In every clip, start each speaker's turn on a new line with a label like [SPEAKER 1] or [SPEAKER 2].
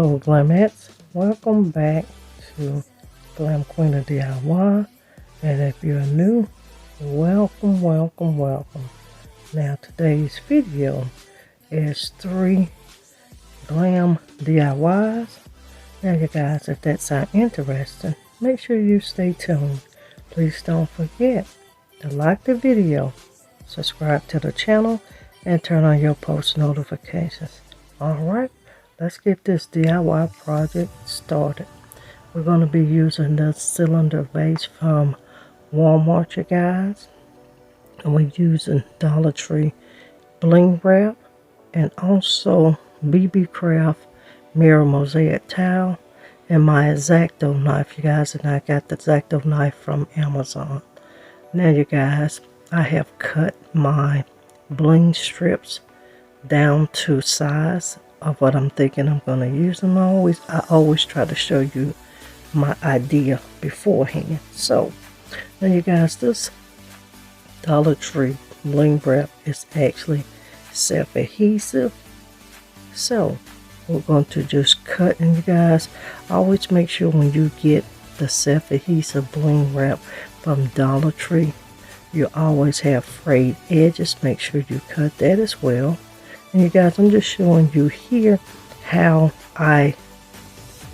[SPEAKER 1] Hello Glamettes, welcome back to Glam Queen of DIY, and if you're new, welcome. Now today's video is 3 Glam DIYs. Now you guys, if that sounds interesting, make sure you stay tuned. Please don't forget to like the video, subscribe to the channel, and turn on your post notifications. Alright, let's get this DIY project started. We're going to be using the cylinder vase from Walmart, you guys. And we're using Dollar Tree bling wrap and also BB Craft mirror mosaic towel and my X-Acto knife, you guys. And I got the X-Acto knife from Amazon. Now you guys, I have cut my bling strips down to size of what I'm thinking I'm going to use them. I always try to show you my idea beforehand. So now you guys, this Dollar Tree bling wrap is actually self-adhesive, so we're going to just cut. And you guys, always make sure when you get the self-adhesive bling wrap from Dollar Tree, you always have frayed edges. Make sure you cut that as well. And you guys, I'm just showing you here how I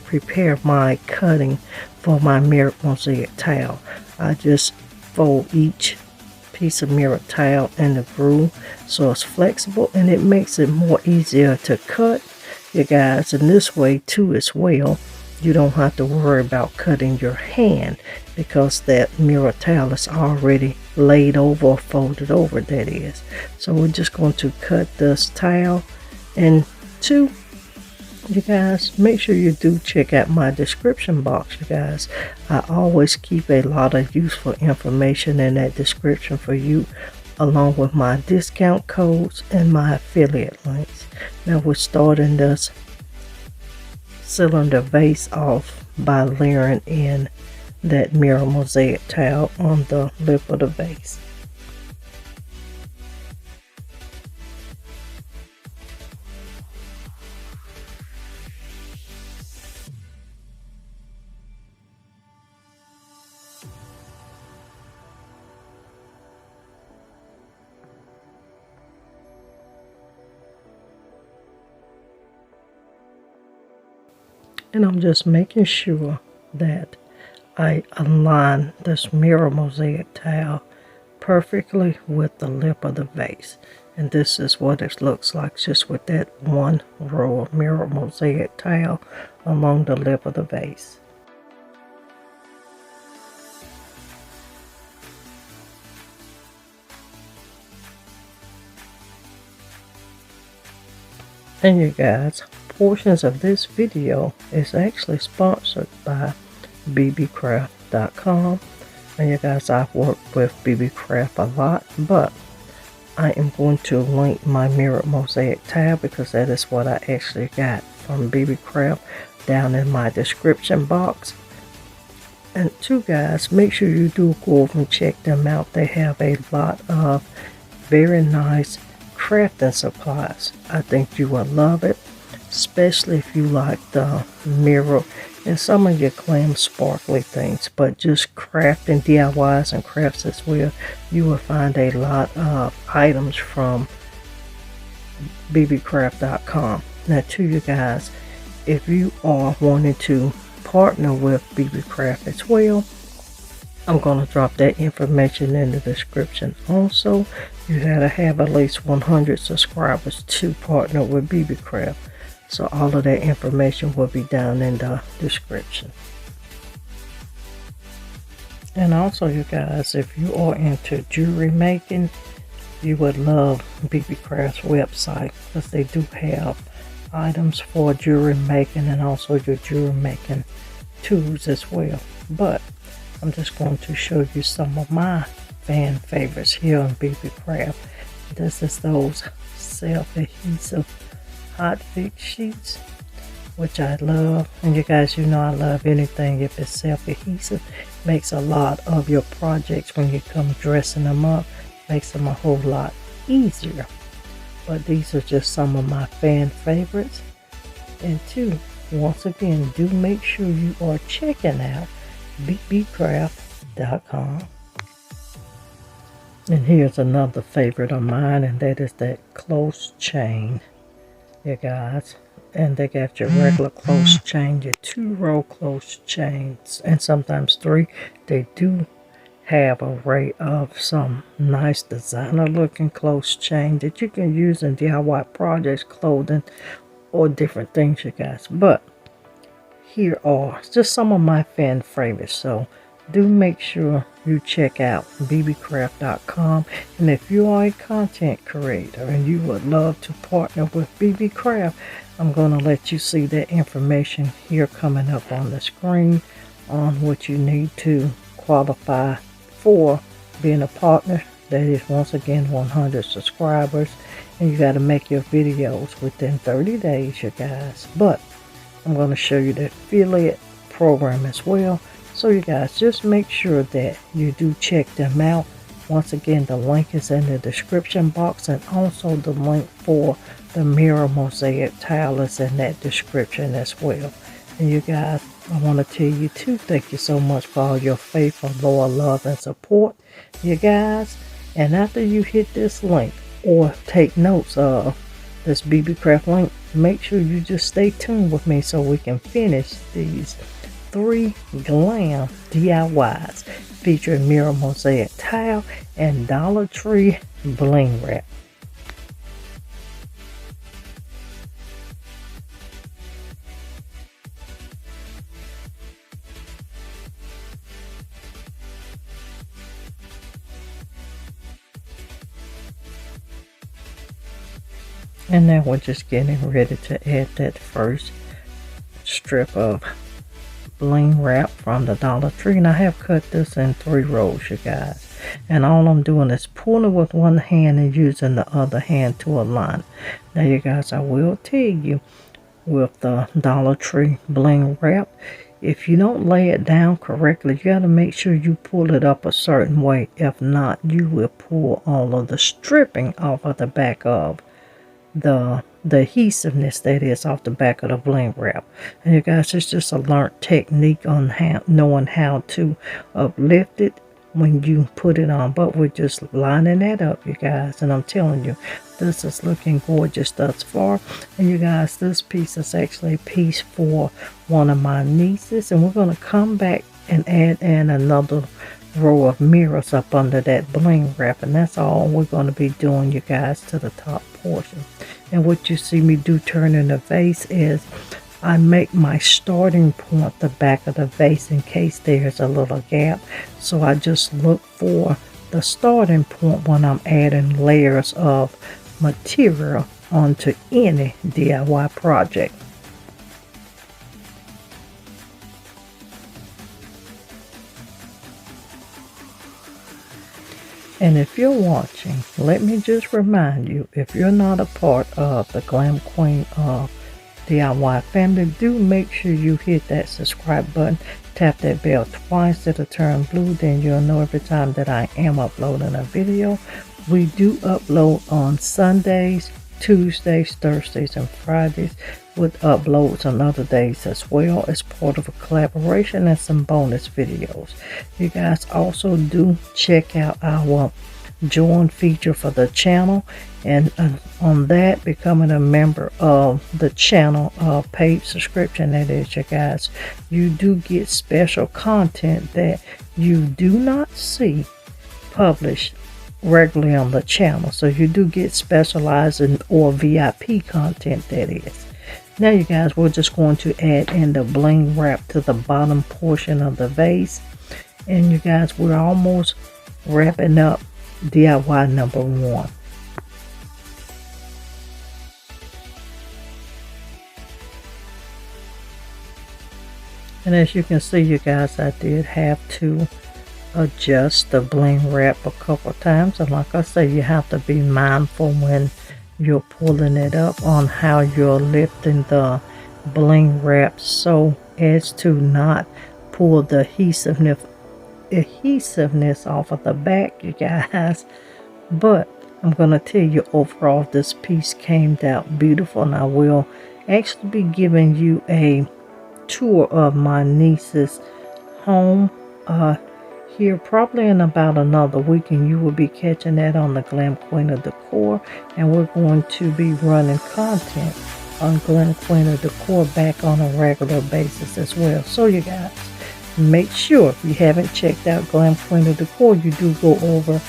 [SPEAKER 1] prepare my cutting for my mirror mosaic towel. I just fold each piece of mirror towel in the groove so it's flexible, and it makes it more easier to cut, you guys. And this way too as well, you don't have to worry about cutting your hand, because that mirror towel is already laid over or folded over, that is. So we're just going to cut this towel. And two, you guys, make sure you do check out my description box, you guys. I always keep a lot of useful information in that description for you, along with my discount codes and my affiliate links. Now we're starting this cylinder vase off by layering in that mirror mosaic towel on the lip of the vase. And I'm just making sure that I align this mirror mosaic towel perfectly with the lip of the vase. And this is what it looks like, just with that one row of mirror mosaic towel along the lip of the vase. And you guys, portions of this video is actually sponsored by bbcraft.com. and you guys, I've worked with BB Craft a lot, but I am going to link my mirror mosaic towel, because that is what I actually got from BB Craft, down in my description box. And two, guys, make sure you do go over and check them out. They have a lot of very nice crafting supplies. I think you will love it, especially if you like the mirror and some of your glam sparkly things. But just crafting DIYs and crafts as well, you will find a lot of items from bbcraft.com. Now to you guys, if you are wanting to partner with BB Craft as well, I'm going to drop that information in the description. Also, you gotta have at least 100 subscribers to partner with BB Craft. So all of that information will be down in the description. And also, you guys, if you are into jewelry making, you would love BB Craft's website, because they do have items for jewelry making and also your jewelry making tools as well. But I'm just going to show you some of my fan favorites here on BB Craft. This is those self-adhesive hot fix sheets, which I love. And you guys, you know I love anything if it's self-adhesive. Makes a lot of your projects, when you come dressing them up, makes them a whole lot easier. But these are just some of my fan favorites. And two, once again, do make sure you are checking out bbcraft.com. And here's another favorite of mine, and that is that close chain, you guys. And they got your regular close chain, your 2-row close chains, and sometimes 3. They do have an array of some nice designer looking close chain that you can use in DIY projects, clothing, or different things, you guys. But here are just some of my fan favorites, so do make sure you check out bbcraft.com. And if you are a content creator and you would love to partner with BB Craft, I'm going to let you see that information here coming up on the screen on what you need to qualify for being a partner. That is, once again, 100 subscribers, and you got to make your videos within 30 days, you guys. But I'm going to show you the affiliate program as well. So you guys, just make sure that you do check them out. Once again, the link is in the description box, and also the link for the mirror mosaic tile is in that description as well. And you guys, I want to tell you too, thank you so much for all your faithful, loyal love and support, you guys. And after you hit this link or take notes of this BB Craft link, make sure you just stay tuned with me so we can finish these 3 Glam DIYs featuring mirror mosaic tile and Dollar Tree bling wrap. And now we're just getting ready to add that first strip of bling wrap from the Dollar Tree, and I have cut this in 3 rows, you guys. And all I'm doing is pulling with one hand and using the other hand to align. Now, you guys, I will tell you, with the Dollar Tree bling wrap, if you don't lay it down correctly, you got to make sure you pull it up a certain way. If not, you will pull all of the stripping off of the back of the adhesiveness that is off the back of the bling wrap. And you guys, it's just a learned technique on knowing how to uplift it when you put it on. But we're just lining that up, you guys, and I'm telling you, this is looking gorgeous thus far. And you guys, this piece is actually a piece for one of my nieces, and we're going to come back and add in another row of mirrors up under that bling wrap, and that's all we're going to be doing, you guys, to the top portion. And what you see me do turning the vase is I make my starting point the back of the vase in case there's a little gap. So I just look for the starting point when I'm adding layers of material onto any DIY project. And if you're watching, let me just remind you, if you're not a part of the Glam Queen of DIY family, do make sure you hit that subscribe button, tap that bell twice, it'll turn blue, then you'll know every time that I am uploading a video. We do upload on Sundays, Tuesdays, Thursdays, and Fridays, with uploads on other days as well, as part of a collaboration and some bonus videos. You guys also do check out our join feature for the channel, and on that, becoming a member of the channel paid subscription, that is, you guys, you do get special content that you do not see published regularly on the channel. So you do get specialized in or VIP content, that is. Now, you guys, we're just going to add in the bling wrap to the bottom portion of the vase. And you guys, we're almost wrapping up DIY number 1. And as you can see, you guys, I did have to adjust the bling wrap a couple times. And like I say, you have to be mindful when you're pulling it up on how you're lifting the bling wrap so as to not pull the adhesiveness off of the back, you guys. But I'm going to tell you, overall, this piece came out beautiful, and I will actually be giving you a tour of my niece's home here probably in about another week, and you will be catching that on the Glam Queen of Decor. And we're going to be running content on Glam Queen of Decor back on a regular basis as well. So you guys, make sure if you haven't checked out Glam Queen of Decor, you do go over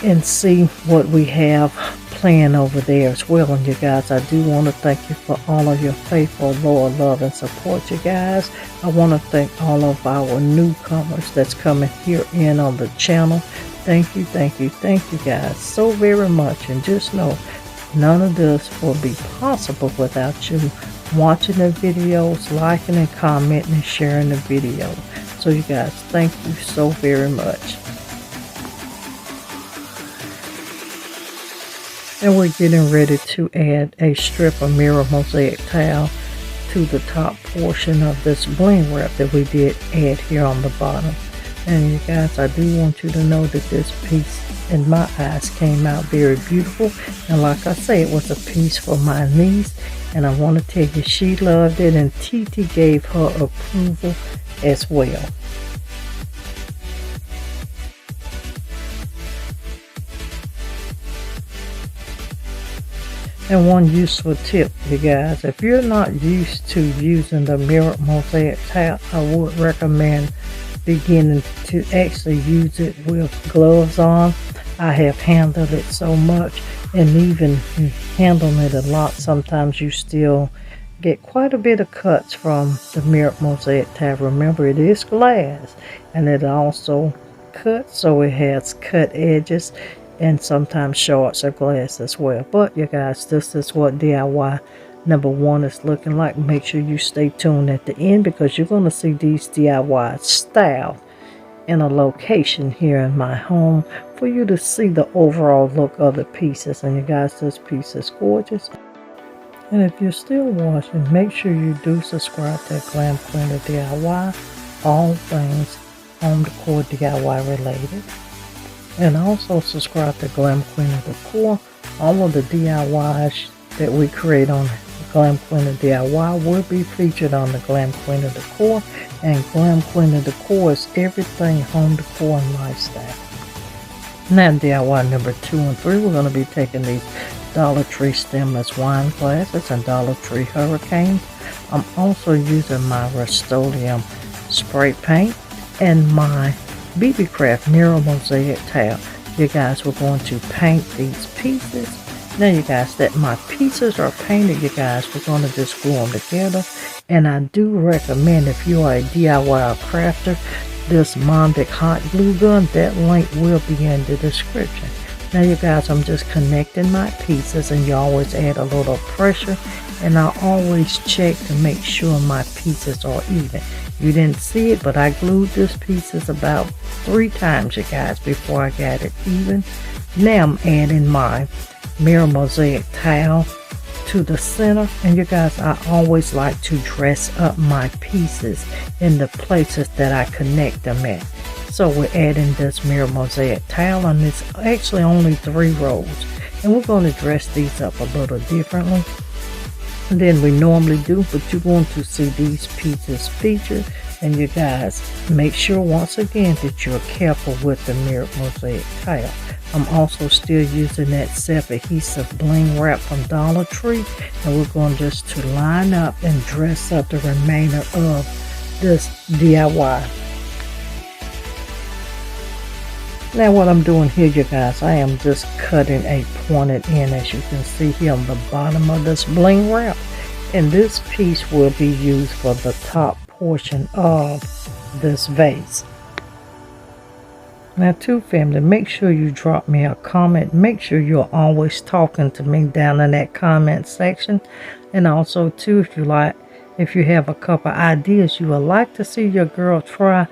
[SPEAKER 1] and see what we have planned over there as well. And you guys, I do want to thank you for all of your faithful, loyal love and support, you guys. I want to thank all of our newcomers that's coming here in on the channel. Thank you, thank you, thank you guys so very much. And just know, none of this will be possible without you watching the videos, liking and commenting and sharing the video. So you guys, thank you so very much. And we're getting ready to add a strip of mirror mosaic tile to the top portion of this bling wrap that we did add here on the bottom. And you guys, I do want you to know that this piece in my eyes came out very beautiful. And like I say, it was a piece for my niece, and I want to tell you, she loved it, and TT gave her approval as well. And one useful tip, you guys, if you're not used to using the mirror mosaic tile, I would recommend beginning to actually use it with gloves on. I have handled it so much, and even handling it a lot, sometimes you still get quite a bit of cuts from the mirror mosaic tile. Remember, it is glass, and it also cuts, so it has cut edges and sometimes shards of glass as well. But you guys, this is what DIY number 1 is looking like. Make sure you stay tuned at the end, because you're going to see these DIYs styled in a location here in my home for you to see the overall look of the pieces. And you guys, this piece is gorgeous. And if you're still watching, make sure you do subscribe to Glam Queen of DIY, all things home decor DIY related. And also subscribe to Glam Queen of Decor. All of the DIYs that we create on Glam Queen of DIY will be featured on the Glam Queen of Decor. And Glam Queen of Decor is everything home decor and lifestyle. Now DIY number 2 and 3, we're going to be taking these Dollar Tree stemless wine glasses and Dollar Tree hurricanes. I'm also using my Rust-Oleum spray paint and my BB Craft mirror mosaic tile. You guys, we're going to paint these pieces. Now you guys, that my pieces are painted, you guys, we're going to just glue them together. And I do recommend, if you are a DIY or crafter, this Mosiac hot glue gun. That link will be in the description. Now you guys, I'm just connecting my pieces, and you always add a little pressure, and I always check to make sure my pieces are even. You didn't see it, but I glued this pieces about 3 times, you guys, before I got it even. Now I'm adding my mirror mosaic tile to the center, and you guys, I always like to dress up my pieces in the places that I connect them at. So we're adding this mirror mosaic tile, and it's actually only 3 rows, and we're going to dress these up a little differently than we normally do, but you're going to see these pieces featured. And you guys, make sure once again that you're careful with the mirror mosaic tile. I'm also still using that self-adhesive bling wrap from Dollar Tree, and we're going just to line up and dress up the remainder of this DIY. Now what I'm doing here, you guys, I am just cutting a pointed end, as you can see here on the bottom of this bling wrap. And this piece will be used for the top portion of this vase. Now too, family, make sure you drop me a comment. Make sure you're always talking to me down in that comment section. And also too, if you have a couple ideas you would like to see your girl try,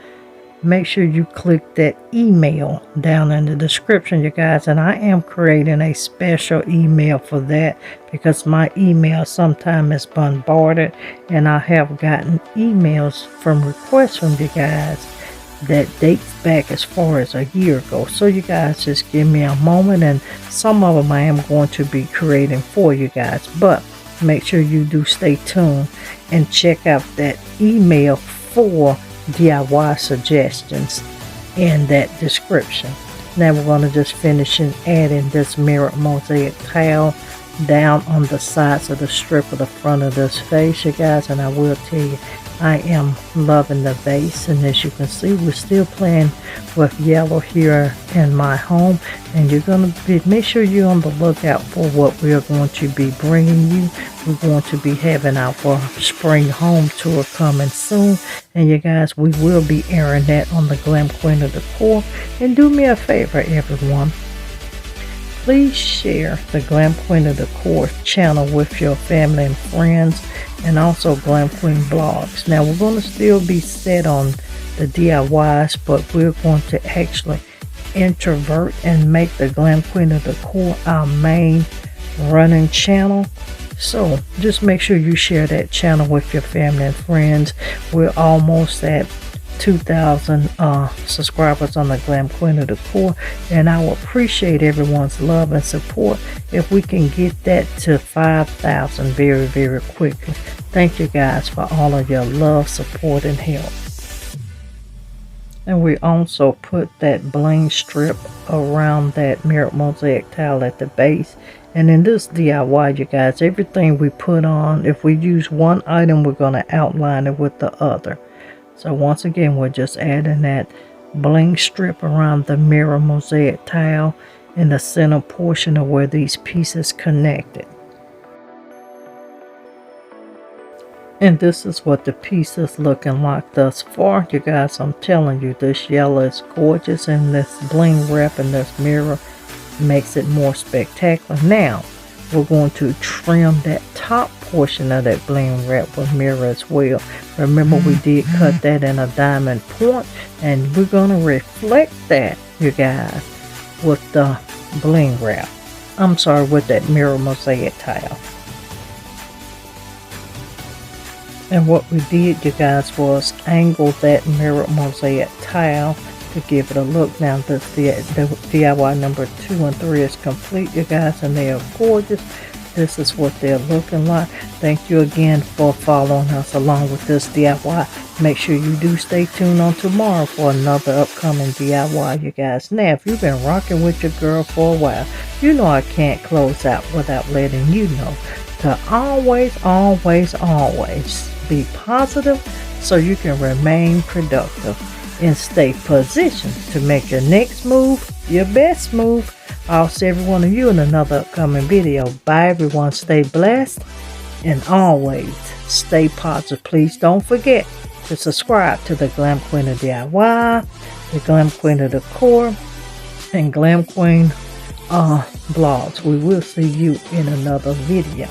[SPEAKER 1] make sure you click that email down in the description, you guys. And I am creating a special email for that, because my email sometimes is bombarded, and I have gotten emails from requests from you guys that dates back as far as a year ago. So you guys, just give me a moment, and some of them I am going to be creating for you guys. But make sure you do stay tuned and check out that email for DIY suggestions in that description. Now we're going to just finish and adding this mirrored mosaic tile down on the sides of the strip of the front of this vase, you guys. And I will tell you, I am loving the vase, and as you can see, we're still playing with yellow here in my home, and you're going to make sure you're on the lookout for what we are going to be bringing you. We're going to be having our spring home tour coming soon, and you guys, we will be airing that on the Glam Queen of Decor. And do me a favor, everyone, please share the Glam Queen of Decor channel with your family and friends, and also Glam Queen blogs. Now we're going to still be set on the DIYs, but we're going to actually introvert and make the Glam Queen of Decor our main running channel. So just make sure you share that channel with your family and friends. We're almost at 2,000 subscribers on the Glam Queen of Decor, and I will appreciate everyone's love and support if we can get that to 5,000 very, very quickly. Thank you guys for all of your love, support, and help. And we also put that bling strip around that mirrored mosaic tile at the base. And in this DIY, you guys, everything we put on, if we use one item, we're going to outline it with the other. So once again, we're just adding that bling strip around the mirror mosaic tile in the center portion of where these pieces connected. And this is what the piece is looking like thus far. You guys, I'm telling you, this yellow is gorgeous, and this bling wrap and this mirror makes it more spectacular. Now we're going to trim that top portion of that bling wrap with mirror as well. Remember, we did cut that in a diamond point, and we're going to reflect that, you guys, with the bling wrap. I'm sorry, with that mirror mosaic tile. And what we did, you guys, was angle that mirror mosaic tile to give it a look. Now this the DIY number 2 and 3 is complete, you guys, and they are gorgeous. This is what they're looking like. Thank you again for following us along with this DIY. Make sure you do stay tuned on tomorrow for another upcoming DIY, you guys. Now, if you've been rocking with your girl for a while, you know I can't close out without letting you know to always, always, always be positive so you can remain productive and stay positioned to make your next move your best move. I'll see every one of you in another upcoming video. Bye everyone, stay blessed and always stay positive. Please don't forget to subscribe to the Glam Queen of DIY, the Glam Queen of Decor, and Glam Queen blogs. We will see you in another video.